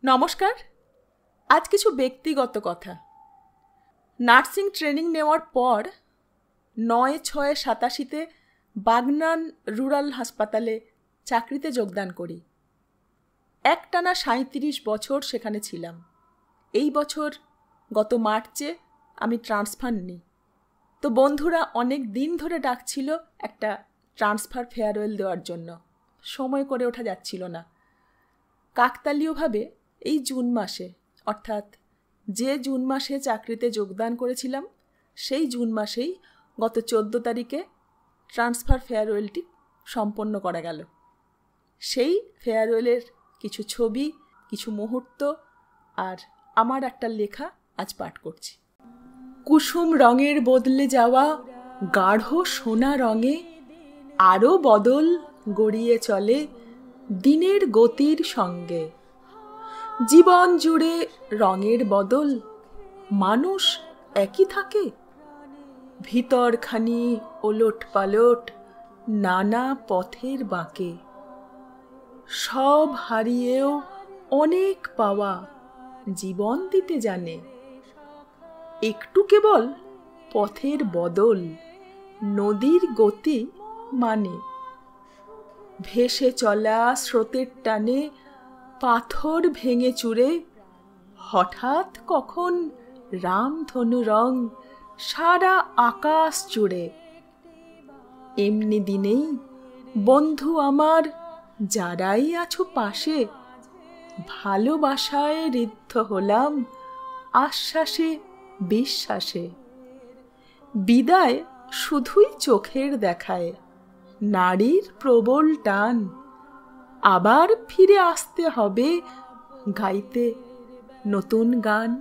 নমস্কার। আজ কিছু ব্যক্তিগত কথা। নার্সিং ট্রেনিং নেওয়ার পর ৯/৬/৮৭-তে বাগনান রুরাল হাসপাতালে চাকরিতে যোগদান করি। একটানা ৩৭ বছর সেখানে ছিলাম। এই বছর গত মার্চে আমি ট্রান্সফার নিই। তো বন্ধুরা অনেক দিন ধরে ডাকছিল একটা ট্রান্সফার ফেয়ারওয়েল দেওয়ার জন্য। সময় করে ওঠা যাচ্ছিল না। কাকতালীয়ভাবে এই জুন মাসে, অর্থাৎ যে জুন মাসে চাকরিতে যোগদান করেছিলাম সেই জুন মাসেই গত ১৪ তারিখে ট্রান্সফার ফেয়ারওয়েলটি সম্পন্ন করা গেল। সেই ফেয়ারওয়েলের কিছু ছবি, কিছু মুহূর্ত আর আমার একটা লেখা আজ পাঠ করছি। কুসুম রঙের বদলে যাওয়া গাঢ় সোনা রঙে আরও বদল গড়িয়ে চলে দিনের গতির সঙ্গে। জীবন জুড়ে রঙের বদল, মানুষ একই থাকে। ভিতরখানি ওলট পালট নানা পথের বাঁকে। সব হারিয়েও অনেক পাওয়া জীবন দিতে জানে। একটু কেবল পথের বদল নদীর গতি মানে। ভেসে চলা স্রোতের টানে পাথর ভেঙে চুরে হঠাৎ কখন রামধনু রং সারা আকাশ জুড়ে। এমনি দিনেই বন্ধু আমার যারাই আছো পাশে, ভালোবাসায় ঋদ্ধ হলাম আশ্বাসে বিশ্বাসে। বিদায় শুধুই চোখের দেখায়, নারীর প্রবল টান। আবার ফিরে আসতে হবে গাইতে নতুন গান।